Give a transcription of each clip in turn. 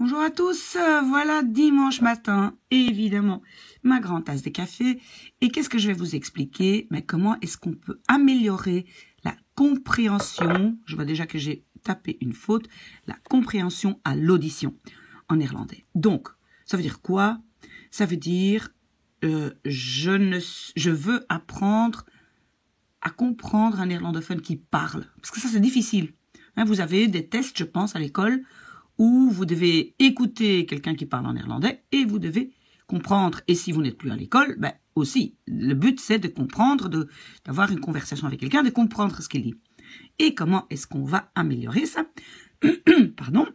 Bonjour à tous, voilà dimanche matin, et évidemment, ma grande tasse de café. Et qu'est-ce que je vais vous expliquer? Mais comment est-ce qu'on peut améliorer la compréhension, je vois déjà que j'ai tapé une faute, la compréhension à l'audition en néerlandais. Donc, ça veut dire quoi? Ça veut dire, je veux apprendre à comprendre un néerlandophone qui parle. Parce que ça, c'est difficile. Hein, vous avez des tests, je pense, à l'école, où vous devez écouter quelqu'un qui parle en néerlandais et vous devez comprendre. Et si vous n'êtes plus à l'école, ben aussi, le but c'est de comprendre, d'avoir une conversation avec quelqu'un, de comprendre ce qu'il dit. Et comment est-ce qu'on va améliorer ça? Pardon,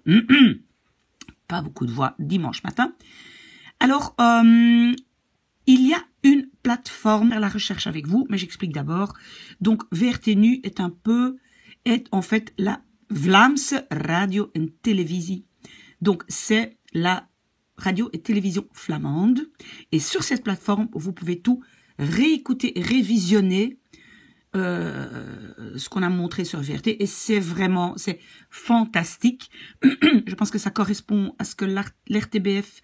pas beaucoup de voix dimanche matin. Alors, il y a une plateforme à la recherche avec vous, mais j'explique d'abord. Donc, VRT Nu est en fait la Vlaamse radio en televisie. Donc, c'est la radio et télévision flamande. Et sur cette plateforme, vous pouvez tout réécouter et révisionner ce qu'on a montré sur VRT. Et c'est fantastique. Je pense que ça correspond à ce que l'RTBF...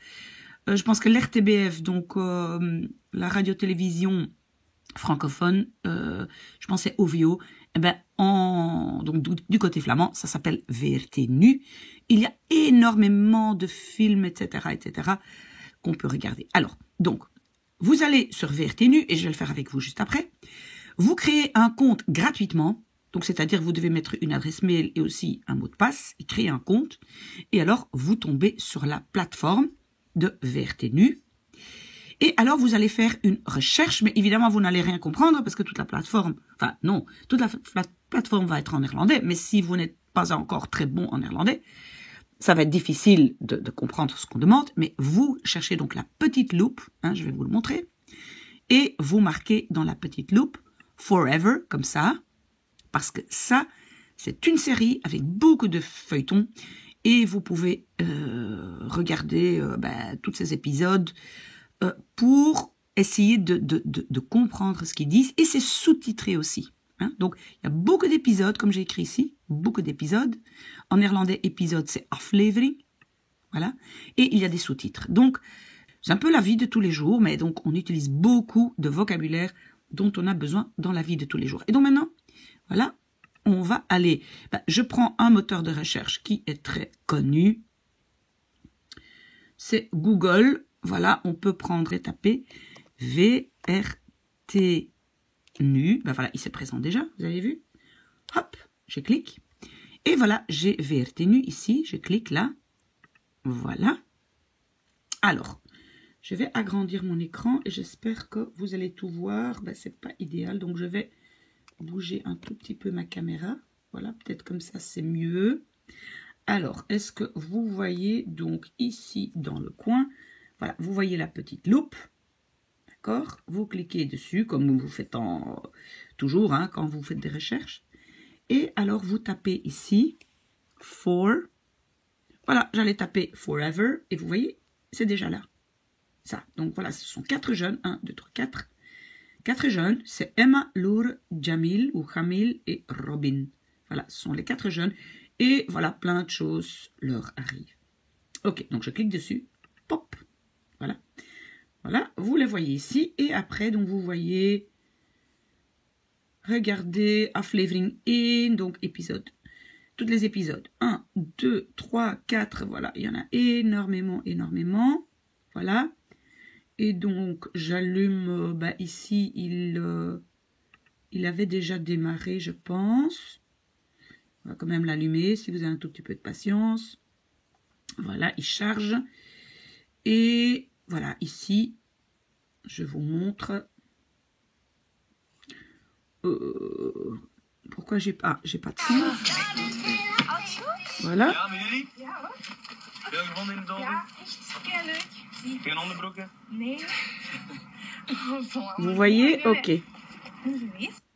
je pense que l'RTBF, donc la radio-télévision francophone, je pensais OVO, eh ben, donc du côté flamand, ça s'appelle VRT Nu. Il y a énormément de films, etc., qu'on peut regarder. Alors, donc, vous allez sur VRT Nu, et je vais le faire avec vous juste après. Vous créez un compte gratuitement, donc c'est-à-dire vous devez mettre une adresse mail et aussi un mot de passe, et créer un compte. Et alors, vous tombez sur la plateforme de VRT Nu. Et alors, vous allez faire une recherche, mais évidemment, vous n'allez rien comprendre parce que toute la plateforme, enfin non, toute la plateforme va être en néerlandais, mais si vous n'êtes pas encore très bon en néerlandais, ça va être difficile de comprendre ce qu'on demande, mais vous cherchez donc la petite loupe, hein, je vais vous le montrer, et vous marquez dans la petite loupe Forever, comme ça, parce que ça, c'est une série avec beaucoup de feuilletons, et vous pouvez regarder tous ces épisodes pour essayer de comprendre ce qu'ils disent. Et c'est sous-titré aussi. Hein. Donc, il y a beaucoup d'épisodes, comme j'ai écrit ici, beaucoup d'épisodes. En néerlandais, épisode, c'est aflevering. Voilà. Et il y a des sous-titres. Donc, c'est un peu la vie de tous les jours, mais donc on utilise beaucoup de vocabulaire dont on a besoin dans la vie de tous les jours. Et donc maintenant, voilà, on va aller... je prends un moteur de recherche qui est très connu. C'est Google. Voilà, on peut prendre et taper VRT Nu. Voilà, il s'est présent déjà, vous avez vu? Hop, je clique. Et voilà, j'ai VRT Nu ici. Je clique là. Voilà. Alors, je vais agrandir mon écran et j'espère que vous allez tout voir. C'est pas idéal, donc je vais bouger un tout petit peu ma caméra. Voilà, peut-être comme ça, c'est mieux. Alors, est-ce que vous voyez donc ici dans le coin, voilà, vous voyez la petite loupe, d'accord? Vous cliquez dessus comme vous faites toujours hein, quand vous faites des recherches. Et alors, vous tapez ici, voilà, j'allais taper forever, et vous voyez, c'est déjà là. Ça, donc voilà, ce sont 4 jeunes, 1, 2, 3, 4. 4 jeunes, c'est Emma, Lour, Jamil ou Jamil et Robin. Voilà, ce sont les 4 jeunes. Et voilà, plein de choses leur arrivent. Ok, donc je clique dessus. Pop. Voilà. Voilà, vous les voyez ici. Et après, donc vous voyez, regardez, aflevering 1, donc épisode. Tous les épisodes. 1, 2, 3, 4. Voilà, il y en a énormément. Voilà. Et donc, j'allume, ici, il avait déjà démarré, je pense. On va quand même l'allumer, si vous avez un tout petit peu de patience. Voilà, il charge. Et voilà, ici, je vous montre. Pourquoi j'ai pas de son? Voilà. Vous voyez? Ok.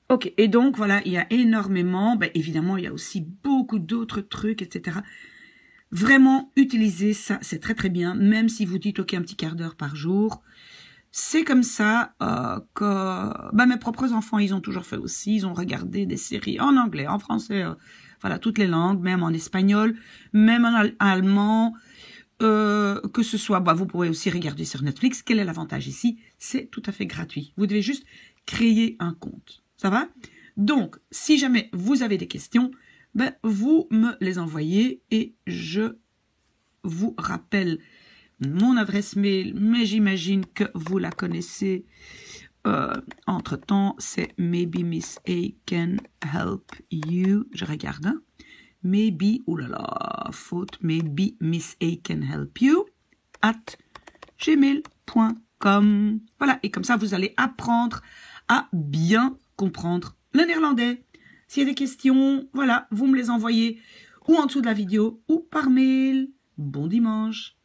Ok, et donc voilà, il y a énormément, évidemment, il y a aussi beaucoup d'autres trucs, etc. Vraiment, utilisez ça, c'est très très bien, même si vous dites, ok, un petit quart d'heure par jour. C'est comme ça que mes propres enfants, ils ont toujours fait aussi, ils ont regardé des séries en anglais, en français, voilà, toutes les langues, même en espagnol, même en allemand. que ce soit, bah, vous pouvez aussi regarder sur Netflix. Quel est l'avantage ici? C'est tout à fait gratuit. Vous devez juste créer un compte. Ça va? Donc, si jamais vous avez des questions, ben, vous me les envoyez et je vous rappelle mon adresse mail, mais j'imagine que vous la connaissez. Entre-temps, c'est Maybe Miss A can help you. Je regarde. Hein? Maybe, oulala, faute, Maybe Miss A can help you @gmail.com. Voilà, et comme ça, vous allez apprendre à bien comprendre le néerlandais. S'il y a des questions, voilà, vous me les envoyez ou en dessous de la vidéo ou par mail. Bon dimanche.